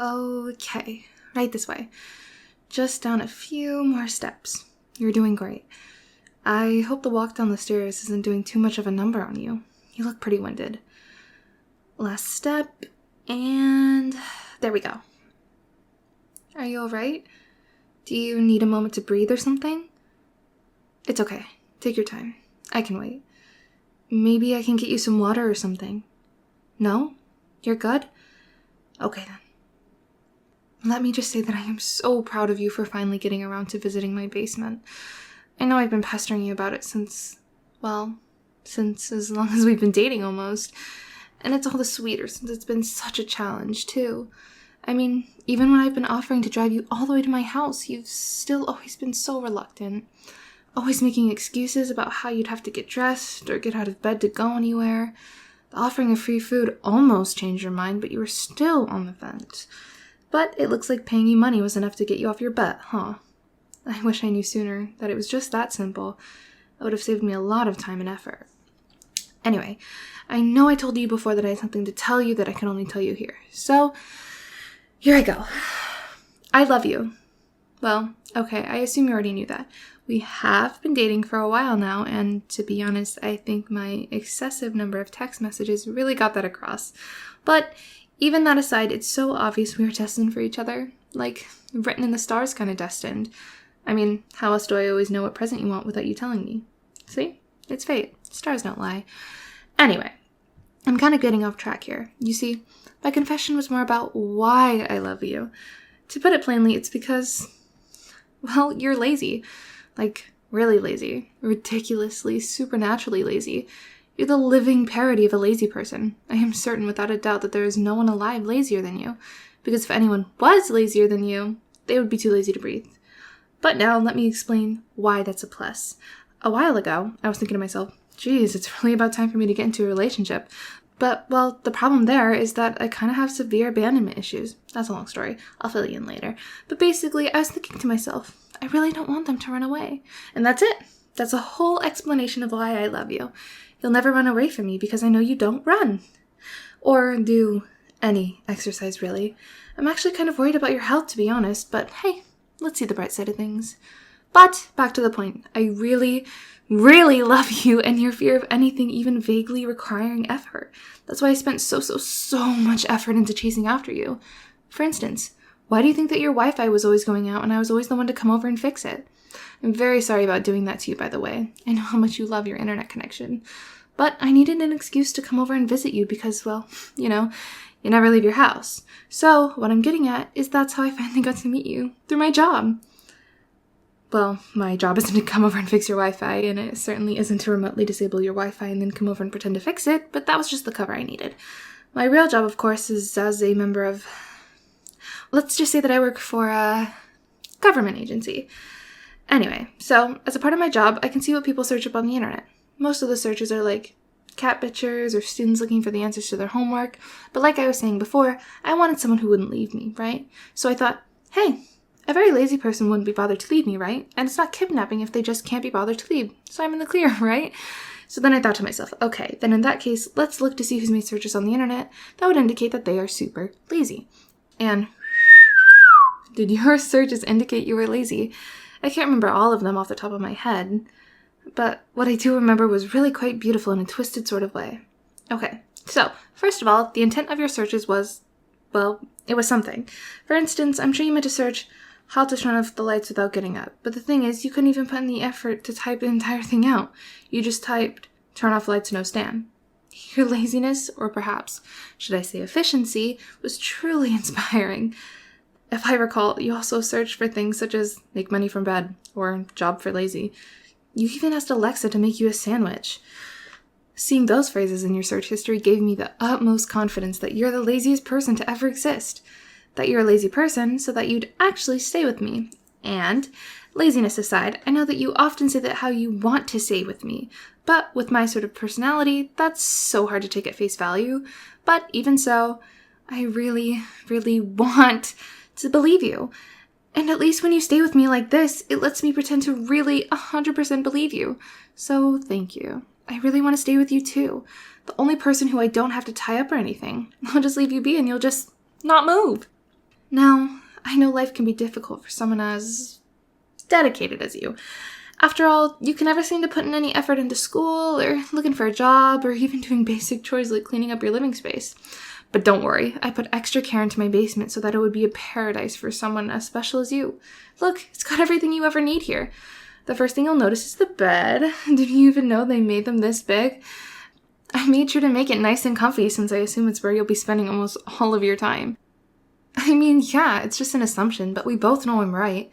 Okay, right this way. Just down a few more steps. You're doing great. I hope the walk down the stairs isn't doing too much of a number on you. You look pretty winded. Last step, and there we go. Are you alright? Do you need a moment to breathe or something? It's okay. Take your time. I can wait. Maybe I can get you some water or something. No? You're good? Okay then. Let me just say that I am so proud of you for finally getting around to visiting my basement. I know I've been pestering you about it since as long as we've been dating almost. And it's all the sweeter since it's been such a challenge too. I mean, even when I've been offering to drive you all the way to my house, you've still always been so reluctant. Always making excuses about how you'd have to get dressed or get out of bed to go anywhere. The offering of free food almost changed your mind, but you were still on the fence. But it looks like paying you money was enough to get you off your butt, huh? I wish I knew sooner that it was just that simple. It would have saved me a lot of time and effort. Anyway, I know I told you before that I had something to tell you that I can only tell you here. So, here I go. I love you. Well, okay, I assume you already knew that. We have been dating for a while now, and to be honest, I think my excessive number of text messages really got that across. But even that aside, it's so obvious we were destined for each other. Like, written in the stars kind of destined. I mean, how else do I always know what present you want without you telling me? See? It's fate. Stars don't lie. Anyway, I'm kind of getting off track here. You see, my confession was more about why I love you. To put it plainly, it's because, well, you're lazy. Like, really lazy. Ridiculously, supernaturally lazy. You're the living parody of a lazy person. I am certain without a doubt that there is no one alive lazier than you. Because if anyone was lazier than you, they would be too lazy to breathe. But now let me explain why that's a plus. A while ago, I was thinking to myself, geez, it's really about time for me to get into a relationship. But, well, the problem there is that I kind of have severe abandonment issues. That's a long story. I'll fill you in later. But basically, I was thinking to myself, I really don't want them to run away. And that's it. That's a whole explanation of why I love you. You'll never run away from me because I know you don't run. Or do any exercise, really. I'm actually kind of worried about your health, to be honest. But hey, let's see the bright side of things. But back to the point. I really, really love you and your fear of anything even vaguely requiring effort. That's why I spent so much effort into chasing after you. For instance, why do you think that your Wi-Fi was always going out and I was always the one to come over and fix it? I'm very sorry about doing that to you, by the way. I know how much you love your internet connection. But I needed an excuse to come over and visit you because, well, you know, you never leave your house. So what I'm getting at is that's how I finally got to meet you, through my job. Well, my job isn't to come over and fix your Wi-Fi, and it certainly isn't to remotely disable your Wi-Fi and then come over and pretend to fix it, but that was just the cover I needed. My real job, of course, is as a member of... Let's just say that I work for a government agency. Anyway, so as a part of my job, I can see what people search up on the internet. Most of the searches are like cat pictures or students looking for the answers to their homework, but like I was saying before, I wanted someone who wouldn't leave me, right? So I thought, hey, a very lazy person wouldn't be bothered to leave me, right? And it's not kidnapping if they just can't be bothered to leave. So I'm in the clear, right? So then I thought to myself, okay, then in that case, let's look to see who's made searches on the internet that would indicate that they are super lazy. And did your searches indicate you were lazy? I can't remember all of them off the top of my head, but what I do remember was really quite beautiful in a twisted sort of way. Okay, so first of all, the intent of your searches was, well, it was something. For instance, I'm sure you meant to search how to turn off the lights without getting up, but the thing is, you couldn't even put in the effort to type the entire thing out. You just typed, turn off lights, no stand. Your laziness, or perhaps, should I say efficiency, was truly inspiring. If I recall, you also searched for things such as make money from bed, or job for lazy. You even asked Alexa to make you a sandwich. Seeing those phrases in your search history gave me the utmost confidence that you're the laziest person to ever exist. That you're a lazy person so that you'd actually stay with me. And, laziness aside, I know that you often say that how you want to stay with me. But with my sort of personality, that's so hard to take at face value. But even so, I really, really want to believe you. And at least when you stay with me like this, it lets me pretend to really 100% believe you. So thank you. I really want to stay with you too. The only person who I don't have to tie up or anything. I'll just leave you be and you'll just not move. Now, I know life can be difficult for someone as dedicated as you. After all, you can never seem to put in any effort into school, or looking for a job, or even doing basic chores like cleaning up your living space. But don't worry, I put extra care into my basement so that it would be a paradise for someone as special as you. Look, it's got everything you ever need here. The first thing you'll notice is the bed. Did you even know they made them this big? I made sure to make it nice and comfy since I assume it's where you'll be spending almost all of your time. I mean, yeah, it's just an assumption, but we both know I'm right.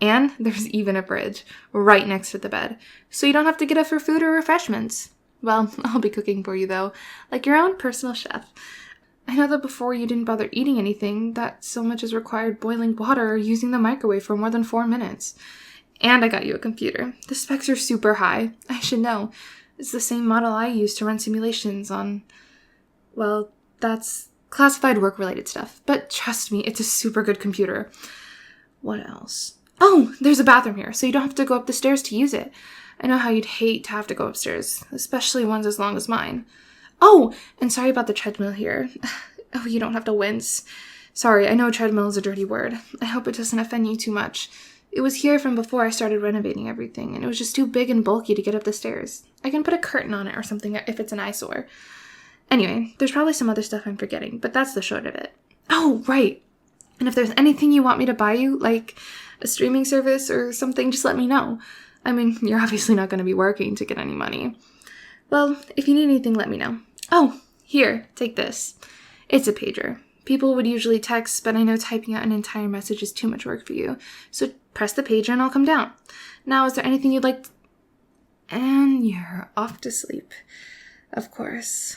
And there's even a fridge right next to the bed, so you don't have to get up for food or refreshments. Well, I'll be cooking for you though, like your own personal chef. I know that before you didn't bother eating anything that so much as required boiling water or using the microwave for more than 4 minutes. And I got you a computer. The specs are super high. I should know. It's the same model I use to run simulations on, well, that's classified work-related stuff. But trust me, it's a super good computer. What else? Oh, there's a bathroom here, so you don't have to go up the stairs to use it. I know how you'd hate to have to go upstairs, especially ones as long as mine. Oh, and sorry about the treadmill here. Oh, you don't have to wince. Sorry, I know treadmill is a dirty word. I hope it doesn't offend you too much. It was here from before I started renovating everything, and it was just too big and bulky to get up the stairs. I can put a curtain on it or something if it's an eyesore. Anyway, there's probably some other stuff I'm forgetting, but that's the short of it. Oh, right. And if there's anything you want me to buy you, like a streaming service or something, just let me know. I mean, you're obviously not going to be working to get any money. Well, if you need anything, let me know. Oh, here, take this. It's a pager. People would usually text, but I know typing out an entire message is too much work for you. So press the pager and I'll come down. Now, is there anything you'd like And you're off to sleep. Of course.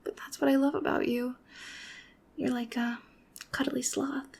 But that's what I love about you. You're like a cuddly sloth.